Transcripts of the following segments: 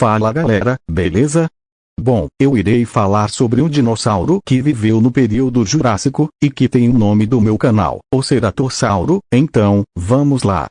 Fala galera, beleza? Bom, eu irei falar sobre um dinossauro que viveu no período Jurássico, e que tem o nome do meu canal, o Ceratossauro. Então, vamos lá.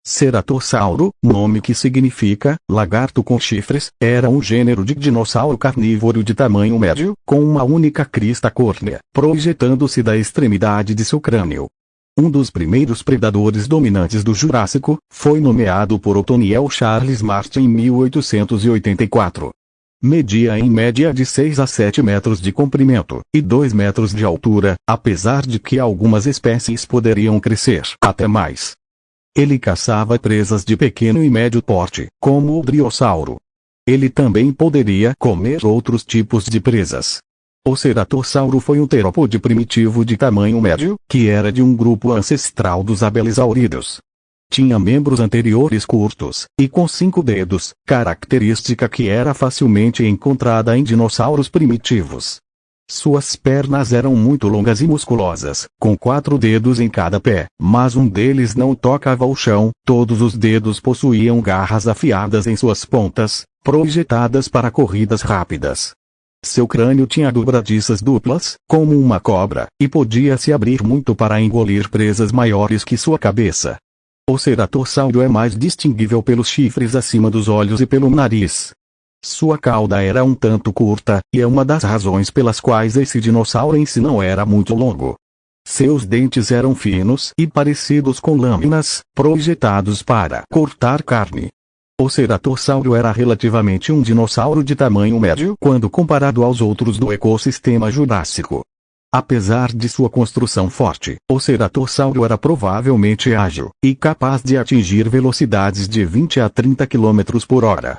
Ceratossauro, nome que significa lagarto com chifres, era um gênero de dinossauro carnívoro de tamanho médio, com uma única crista córnea, projetando-se da extremidade de seu crânio. Um dos primeiros predadores dominantes do Jurássico, foi nomeado por Othoniel Charles Martin em 1884. Media em média de 6 a 7 metros de comprimento, e 2 metros de altura, apesar de que algumas espécies poderiam crescer até mais. Ele caçava presas de pequeno e médio porte, como o briossauro. Ele também poderia comer outros tipos de presas. O ceratossauro foi um terópode primitivo de tamanho médio, que era de um grupo ancestral dos abelisauridos. Tinha membros anteriores curtos, e com 5 dedos, característica que era facilmente encontrada em dinossauros primitivos. Suas pernas eram muito longas e musculosas, com 4 dedos em cada pé, mas um deles não tocava o chão. Todos os dedos possuíam garras afiadas em suas pontas, projetadas para corridas rápidas. Seu crânio tinha dobradiças duplas, como uma cobra, e podia se abrir muito para engolir presas maiores que sua cabeça. O ceratossauro é mais distinguível pelos chifres acima dos olhos e pelo nariz. Sua cauda era um tanto curta, e é uma das razões pelas quais esse dinossauro em si não era muito longo. Seus dentes eram finos e parecidos com lâminas, projetados para cortar carne. O ceratossauro era relativamente um dinossauro de tamanho médio quando comparado aos outros do ecossistema Jurássico. Apesar de sua construção forte, o ceratossauro era provavelmente ágil, e capaz de atingir velocidades de 20 a 30 km por hora.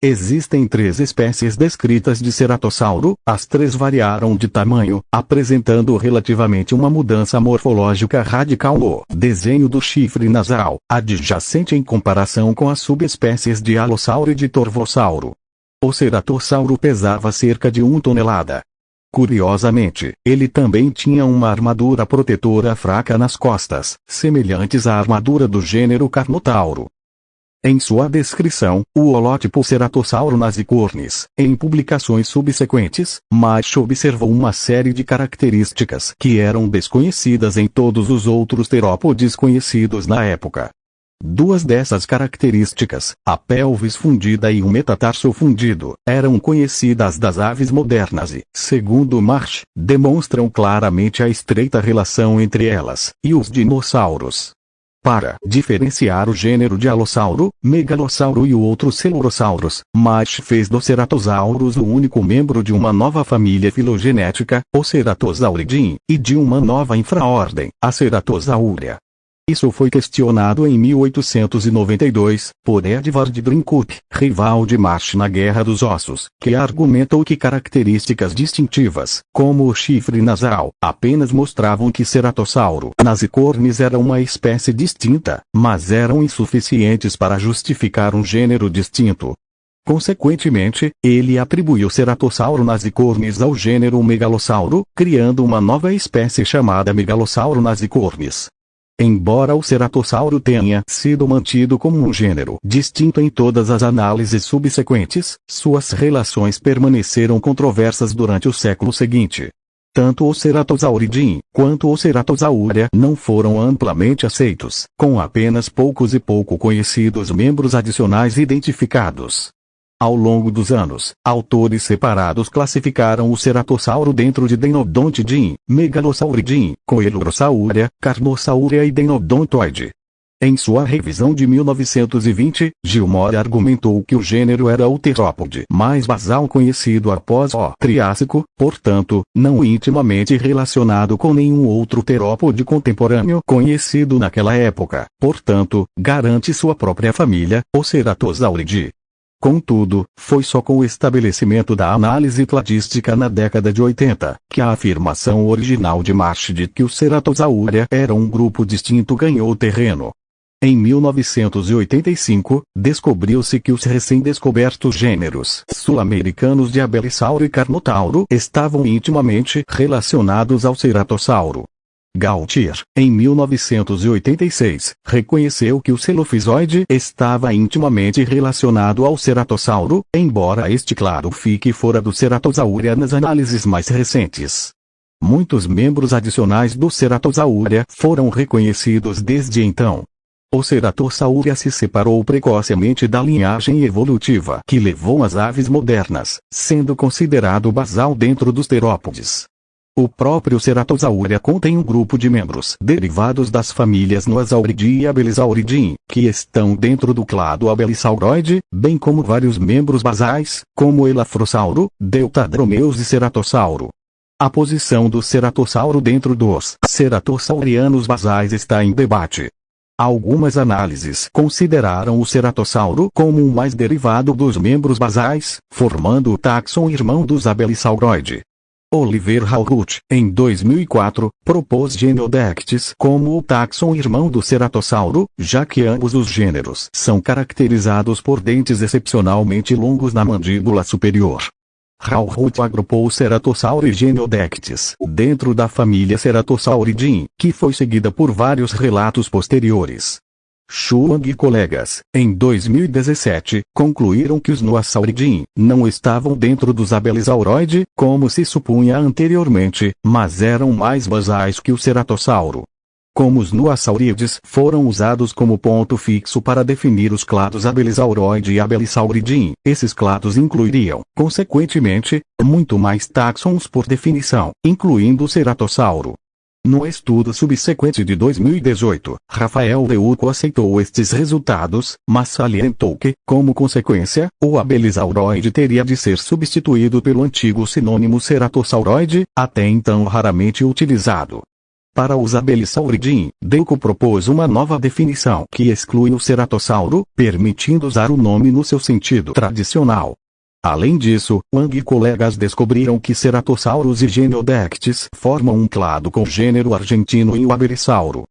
Existem 3 espécies descritas de ceratossauro, as 3 variaram de tamanho, apresentando relativamente uma mudança morfológica radical no desenho do chifre nasal, adjacente em comparação com as subespécies de alossauro e de torvossauro. O ceratossauro pesava cerca de 1 tonelada. Curiosamente, ele também tinha uma armadura protetora fraca nas costas, semelhantes à armadura do gênero Carnotauro. Em sua descrição, o holótipo Ceratossauro nasicornis, em publicações subsequentes, Marsh observou uma série de características que eram desconhecidas em todos os outros terópodes conhecidos na época. 2 dessas características, a pelvis fundida e o metatarso fundido, eram conhecidas das aves modernas e, segundo Marsh, demonstram claramente a estreita relação entre elas e os dinossauros. Para diferenciar o gênero de alossauro, megalossauro e o outro celurossauros, Marsh fez do Ceratosaurus o único membro de uma nova família filogenética, o Ceratosauridae, e de uma nova infraordem, a Ceratosauria. Isso foi questionado em 1892, por Edward Drincup, rival de Marsh na Guerra dos Ossos, que argumentou que características distintivas, como o chifre nasal, apenas mostravam que Ceratossauro nasicornis era uma espécie distinta, mas eram insuficientes para justificar um gênero distinto. Consequentemente, ele atribuiu Ceratossauro nasicornis ao gênero Megalossauro, criando uma nova espécie chamada Megalossauro nasicornis. Embora o ceratossauro tenha sido mantido como um gênero distinto em todas as análises subsequentes, suas relações permaneceram controversas durante o século seguinte. Tanto o Ceratosauridea quanto o Ceratosauria não foram amplamente aceitos, com apenas poucos e pouco conhecidos membros adicionais identificados. Ao longo dos anos, autores separados classificaram o ceratossauro dentro de Denodontidae, Megalosauridae, Coelurossauria, Carnossauria e Denodontoide. Em sua revisão de 1920, Gilmore argumentou que o gênero era o terópode mais basal conhecido após o Triássico, portanto, não intimamente relacionado com nenhum outro terópode contemporâneo conhecido naquela época, portanto, garante sua própria família, o Ceratosauridae. Contudo, foi só com o estabelecimento da análise cladística na década de 80, que a afirmação original de Marsh de que o Ceratosauria era um grupo distinto ganhou terreno. Em 1985, descobriu-se que os recém-descobertos gêneros sul-americanos de Abelisauro e Carnotauro estavam intimamente relacionados ao Ceratossauro. Gautier, em 1986, reconheceu que o celofizoide estava intimamente relacionado ao Ceratossauro, embora este claro fique fora do Ceratosauria nas análises mais recentes. Muitos membros adicionais do Ceratosauria foram reconhecidos desde então. O Ceratosauria se separou precocemente da linhagem evolutiva que levou as aves modernas, sendo considerado basal dentro dos terópodes. O próprio Ceratosauria contém um grupo de membros derivados das famílias Noasauridae e Abelisauridae, que estão dentro do clado Abelisauroide, bem como vários membros basais, como Elafrossauro, Deltadromeus e Ceratossauro. A posição do Ceratossauro dentro dos ceratossaurianos basais está em debate. Algumas análises consideraram o Ceratossauro como um mais derivado dos membros basais, formando o táxon irmão dos Abelisauroide. Oliver Halruth, em 2004, propôs Genodectes como o táxon irmão do Ceratossauro, já que ambos os gêneros são caracterizados por dentes excepcionalmente longos na mandíbula superior. Halruth agrupou o Ceratossauro e Genodectes dentro da família Ceratossauridae, que foi seguida por vários relatos posteriores. Chuang e colegas, em 2017, concluíram que os Noasauridae não estavam dentro dos Abelisauroide, como se supunha anteriormente, mas eram mais basais que o Ceratossauro. Como os Noasaurídeos foram usados como ponto fixo para definir os clados Abelisauroide e Abelisauridae, esses clados incluiriam, consequentemente, muito mais táxons por definição, incluindo o Ceratossauro. No estudo subsequente de 2018, Rafael Leuco aceitou estes resultados, mas salientou que, como consequência, o Abelisauroide teria de ser substituído pelo antigo sinônimo Ceratossauroide, até então raramente utilizado. Para os Abelisauridae, Leuco propôs uma nova definição que exclui o Ceratossauro, permitindo usar o nome no seu sentido tradicional. Além disso, Wang e colegas descobriram que Ceratossauros e Genodectes formam um clado congênero argentino em o Abelisauro.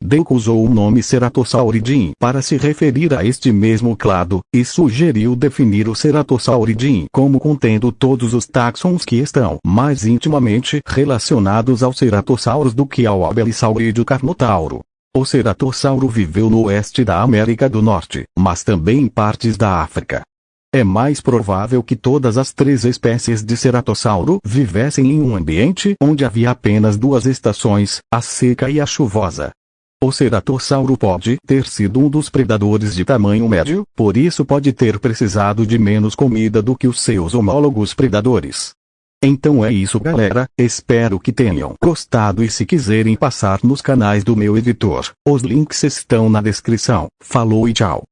Leuco usou o nome Ceratossauridae para se referir a este mesmo clado, e sugeriu definir o Ceratossauridae como contendo todos os táxons que estão mais intimamente relacionados aos ceratossauros do que ao Abelisaurídeo Carnotauro. O ceratossauro viveu no oeste da América do Norte, mas também em partes da África. É mais provável que todas as três espécies de ceratossauro vivessem em um ambiente onde havia apenas duas estações, a seca e a chuvosa. O ceratossauro pode ter sido um dos predadores de tamanho médio, por isso pode ter precisado de menos comida do que os seus homólogos predadores. Então é isso, galera, espero que tenham gostado e se quiserem passar nos canais do meu editor, os links estão na descrição. Falou e tchau.